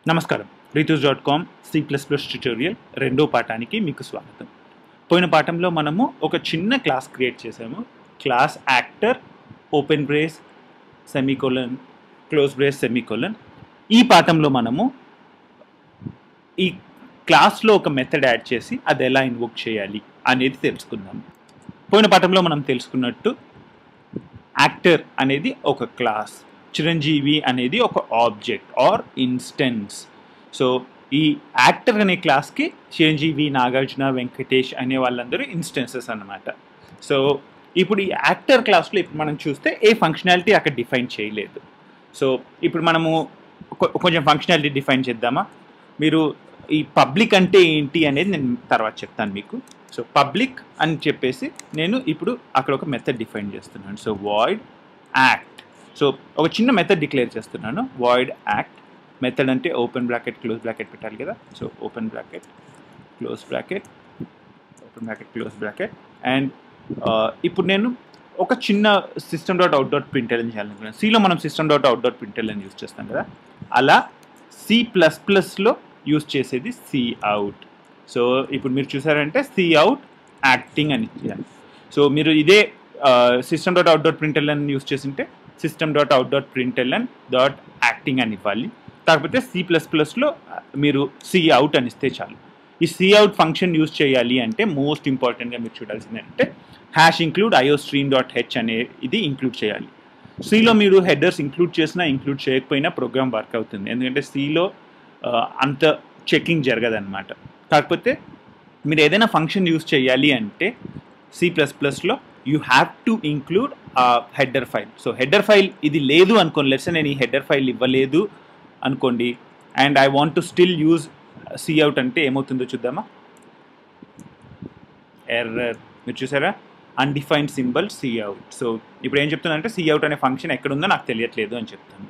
నమస్కారం. రీతూస్.com C++ tutorial రెండో పాఠానికి మీకు స్వాగతం. పోయిన పాఠంలో మనము ఒక చిన్న క్లాస్ క్రియేట్ చేసాము. Class actor open brace semicolon close brace semicolon. ఈ పాఠంలో మనము ఈ క్లాస్లో ఒక మెథడ్ యాడ్ చేసి అది ఎలా ఇన్వోక్ చేయాలి అనేది తెలుసుకుందాము. పోయిన పాఠంలో మనం తెలుసుకున్నట్టు యాక్టర్ అనేది ఒక క్లాస్, చిరంజీవి అనేది ఒక ఆబ్జెక్ట్ ఆర్ ఇన్స్టెన్స్. సో ఈ యాక్టర్ అనే క్లాస్కి చిరంజీవి, నాగార్జున, వెంకటేష్ అనే వాళ్ళందరూ ఇన్స్టెన్సెస్ అన్నమాట. సో ఇప్పుడు ఈ యాక్టర్ క్లాస్లో ఇప్పుడు మనం చూస్తే ఏ ఫంక్షనాలిటీ అక్కడ డిఫైన్ చేయలేదు. సో ఇప్పుడు మనము కొంచెం ఫంక్షనాలిటీ డిఫైన్ చేద్దామా? మీరు ఈ పబ్లిక్ అంటే ఏంటి అనేది నేను తర్వాత చెప్తాను మీకు. సో పబ్లిక్ అని చెప్పేసి నేను ఇప్పుడు అక్కడ ఒక మెథడ్ డిఫైన్ చేస్తున్నాను. So void act. సో ఒక చిన్న మెథడ్ డిక్లేర్ చేస్తున్నాను. వాయిడ్ యాక్ట్ మెథడ్ అంటే ఓపెన్ బ్రాకెట్ క్లోజ్ బ్రాకెట్ పెట్టాలి కదా. So open bracket close bracket open bracket close bracket. And ఇప్పుడు నేను ఒక చిన్న system.out.println చేయాలనుకున్నాను. సిలో మనం system.out.println యూజ్ చేస్తాం కదా, అలా C++లో యూజ్ చేసేది Cout. సో ఇప్పుడు మీరు చూసారంటే Cout యాక్టింగ్ అని ఇచ్చాను. సో మీరు ఇదే system.out.println యూజ్ చేసింటే system.out.println.acting అని ఇవ్వాలి. కాకపోతే C++లో మీరు Cout అని ఇస్తే చాలు. ఈ Cout ఫంక్షన్ యూజ్ చేయాలి అంటే మోస్ట్ ఇంపార్టెంట్గా మీరు చూడాల్సింది అంటే #include iostream.h అనే ఇది ఇంక్లూడ్ చేయాలి. సిలో మీరు హెడర్స్ ఇంక్లూడ్ చేసినా ఇంక్లూడ్ చేయకపోయినా ప్రోగ్రామ్ వర్క్ అవుతుంది, ఎందుకంటే సిలో అంత చెకింగ్ జరగదన్నమాట. కాకపోతే మీరు ఏదైనా ఫంక్షన్ యూజ్ చేయాలి అంటే C++లో you have to include header file. So header file ఇది లేదు అనుకోండి, లెట్స్ నేను ఈ హెడర్ ఫైల్ ఇవ్వలేదు అనుకోండి and I want to still use Cout అంటే ఏమవుతుందో చూద్దామా. ఎర్రర్. మీరు చూసారా, అన్డిఫైన్డ్ సింబల్ Cout. సో ఇప్పుడు ఏం చెప్తుందంటే Cout అనే ఫంక్షన్ ఎక్కడుందో నాకు తెలియట్లేదు అని చెప్తాను.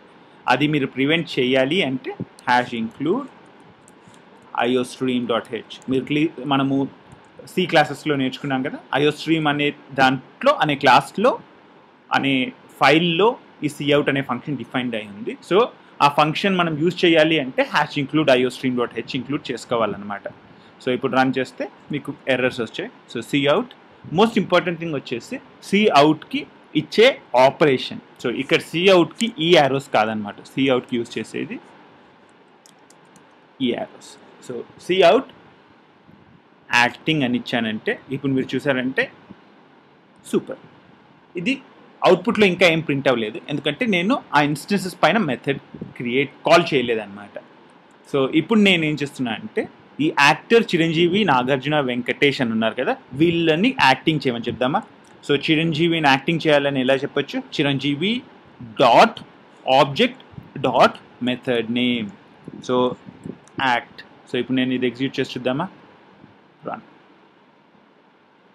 అది మీరు ప్రివెంట్ చేయాలి అంటే #include iostream.h. మీరు మనము C క్లాసెస్లో నేర్చుకున్నాం కదా, iostream అనే దాంట్లో అనే క్లాస్లో అనే ఫైల్లో ఈ Cout అనే ఫంక్షన్ డిఫైన్డ్ అయి ఉంది. సో ఆ ఫంక్షన్ మనం యూజ్ చేయాలి అంటే #include iostream.h ఇంక్లూడ్ చేసుకోవాలన్నమాట. సో ఇప్పుడు రన్ చేస్తే మీకు ఎర్రర్స్ వచ్చాయి. So Cout most important thing వచ్చేసి Coutకి ఇచ్చే ఆపరేషన్. సో ఇక్కడ Coutకి ఈ యారోస్ కాదనమాట, Coutకి యూజ్ చేసేది ఈ యారోస్. సో Cout యాక్టింగ్ అని ఇచ్చానంటే ఇప్పుడు మీరు చూసారంటే సూపర్. ఇది అవుట్పుట్లో ఇంకా ఏం ప్రింట్ అవ్వలేదు, ఎందుకంటే నేను ఆ ఇన్స్టెన్సెస్ పైన మెథడ్ కాల్ చేయలేదన్నమాట. సో ఇప్పుడు నేను ఏం చేస్తున్నా అంటే ఈ యాక్టర్ చిరంజీవి, నాగార్జున, వెంకటేష్ అని ఉన్నారు కదా, వీళ్ళని యాక్టింగ్ చేయమని చెప్దామా. సో చిరంజీవిని యాక్టింగ్ చేయాలని ఎలా చెప్పొచ్చు, Chiranjeevi dot object dot method name. So act. So ఇప్పుడు నేను ఇది ఎగ్జిక్యూట్ చేసి చూద్దామా. రన్.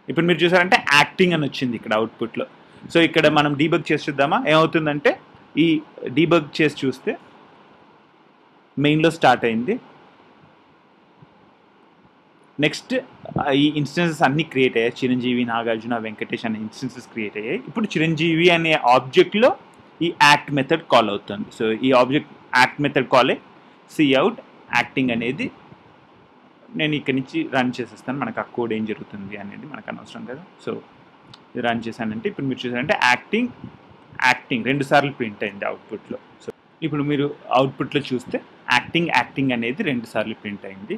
ఇప్పుడు మీరు చూసారంటే యాక్టింగ్ అని వచ్చింది ఇక్కడ అవుట్పుట్లో. సో ఇక్కడ మనం డీబగ్ చేసి చూద్దామా. ఏమవుతుందంటే ఈ డీబగ్ చేసి చూస్తే మెయిన్లో స్టార్ట్ అయింది. నెక్స్ట్ ఈ ఇన్స్టెన్సెస్ అన్నీ క్రియేట్ అయ్యాయి. చిరంజీవి, నాగార్జున, వెంకటేష్ అనే ఇన్స్టెన్సెస్ క్రియేట్ అయ్యాయి. ఇప్పుడు చిరంజీవి అనే ఆబ్జెక్ట్లో ఈ యాక్ట్ మెథడ్ కాల్ అవుతుంది. సో ఈ ఆబ్జెక్ట్ యాక్ట్ మెథడ్ కాలే Cout యాక్టింగ్ అనేది. నేను ఇక్కడి నుంచి రన్ చేసేస్తాను, మనకు ఆ కోడ్ ఏం జరుగుతుంది అనేది మనకు అనవసరం కదా. సో ఇది రన్ చేశానంటే ఇప్పుడు మీరు చూసారంటే యాక్టింగ్ 2 సార్లు ప్రింట్ అయింది అవుట్పుట్లో. సో ఇప్పుడు మీరు అవుట్పుట్లో చూస్తే యాక్టింగ్ అనేది 2 సార్లు ప్రింట్ అయింది.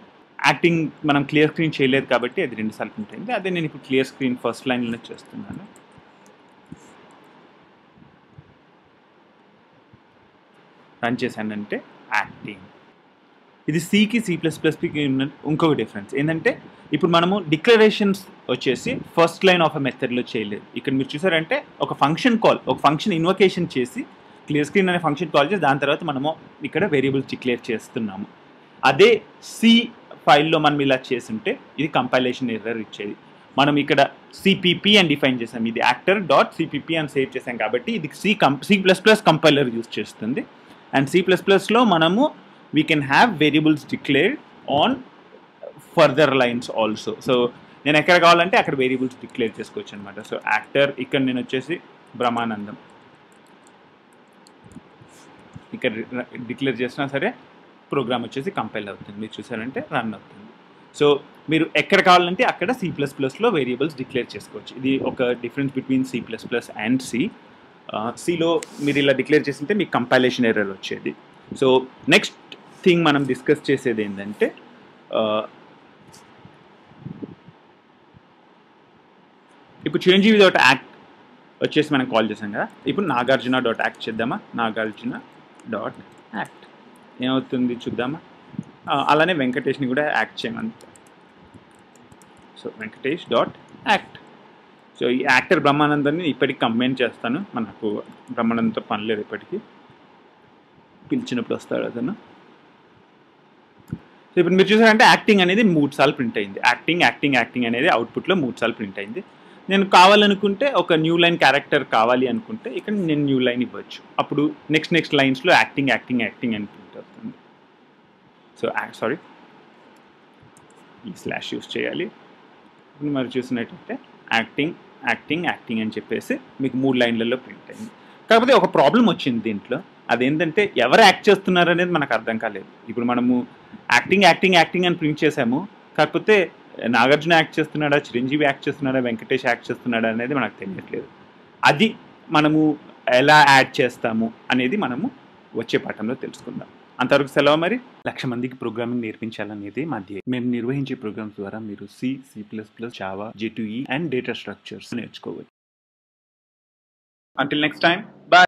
యాక్టింగ్ మనం క్లియర్ స్క్రీన్ చేయలేదు కాబట్టి అది 2 సార్లు ప్రింట్ అయింది. అదే నేను ఇప్పుడు క్లియర్ స్క్రీన్ ఫస్ట్ లైన్లో చేస్తున్నాను. రన్ చేశానంటే యాక్టింగ్. ఇది సికి C++కి ఉన్న ఇంకొక డిఫరెన్స్ ఏంటంటే ఇప్పుడు మనము డిక్లరేషన్స్ వచ్చేసి ఫస్ట్ లైన్ ఆఫ్ అ మెథడ్లో చేయలేదు. ఇక్కడ మీరు చూసారంటే ఒక ఫంక్షన్ ఇన్వొకేషన్ చేసి క్లియర్ స్క్రీన్ అనే ఫంక్షన్ కాల్ చేసి దాని తర్వాత మనము ఇక్కడ వేరియబుల్స్ డిక్లేర్ చేస్తున్నాము. అదే సి ఫైల్లో మనం ఇలా చేస్తుంటే ఇది కంపైలేషన్ ఎర్రర్ ఇచ్చేది. మనం ఇక్కడ CPP అని డిఫైన్ చేసాం, ఇది యాక్టర్ డాట్ CPP అని సేవ్ చేసాం కాబట్టి ఇది C++ కంపైలర్ యూజ్ చేస్తుంది. అండ్ C++లో మనము we can have variables declared on further lines also. So నేను ఎక్కడ కావాలంటే అక్కడ వేరియబుల్స్ డిక్లేర్ చేసుకోవచ్చు అనమాట. సో యాక్టర్ ఇక్కడ నేను వచ్చేసి బ్రహ్మానందం ఇక్కడ డిక్లేర్ చేసినా సరే ప్రోగ్రామ్ వచ్చేసి కంపైల్ అవుతుంది. మీరు చూసారంటే రన్ అవుతుంది. సో మీరు ఎక్కడ కావాలంటే అక్కడ C++లో వేరియబుల్స్ డిక్లేర్ చేసుకోవచ్చు. ఇది ఒక difference between C++ and C. సిలో మీరు ఇలా డిక్లేర్ చేసింటే మీకు కంపైలేషన్ ఎర్రర్ వచ్చేది. సో నెక్స్ట్ థింగ్ మనం డిస్కస్ చేసేది ఏంటంటే ఇప్పుడు చిరంజీవి డాట్ యాక్ట్ వచ్చేసి మనం కాల్ చేసాం కదా. ఇప్పుడు నాగార్జున డాట్ యాక్ట్ చేద్దామా. నాగార్జున డాట్ యాక్ట్ ఏమవుతుంది చూద్దామా. అలానే వెంకటేష్ని కూడా యాక్ట్ చేయమని. So Venkatesh dot act. So ఈ యాక్టర్ బ్రహ్మానందాన్ని ఇప్పటికి కంబైన్ చేస్తాను. మనకు బ్రహ్మానందంతో పని లేదు, ఇప్పటికీ పిలిచినప్పుడు వస్తాడు అతను. సో ఇప్పుడు మీరు చూసారంటే యాక్టింగ్ అనేది 3 సార్లు ప్రింట్ అయింది. యాక్టింగ్ అనేది అవుట్పుట్లో 3 సార్లు ప్రింట్ అయింది. నేను కావాలనుకుంటే ఒక న్యూ లైన్ క్యారెక్టర్ కావాలి అనుకుంటే ఇక్కడ నేను న్యూ లైన్ ఇవ్వచ్చు. అప్పుడు నెక్స్ట్ లైన్స్లో యాక్టింగ్ అని ప్రింట్ అవుతుంది. సో సారీ, ఈ స్లాష్ యూస్ చేయాలి. ఇప్పుడు మరి చూసినట్టయితే యాక్టింగ్ అని చెప్పేసి మీకు 3 లైన్లలో ప్రింట్ అయింది. కాకపోతే ఒక ప్రాబ్లం వచ్చింది దీంట్లో. అదేంటంటే ఎవరు యాక్ట్ చేస్తున్నారు అనేది మనకు అర్థం కాలేదు. ఇప్పుడు మనము యాక్టింగ్ అని ప్రింట్ చేసాము. కాకపోతే నాగార్జున యాక్ట్ చేస్తున్నాడా, చిరంజీవి యాక్ట్ చేస్తున్నాడా, వెంకటేష్ యాక్ట్ చేస్తున్నాడా అనేది మనకు తెలియట్లేదు. అది మనము ఎలా యాడ్ చేస్తాము అనేది మనము వచ్చే పాఠంలో తెలుసుకుందాం. అంతవరకు సెలవు. మరి 1,00,000 మందికి ప్రోగ్రామింగ్ నేర్పించాలనేది మా ధ్యేయం. మేము నిర్వహించే ప్రోగ్రామ్స్ ద్వారా మీరు C++, Java, J2E and data structures నేర్చుకోవచ్చు. Until next time, bye.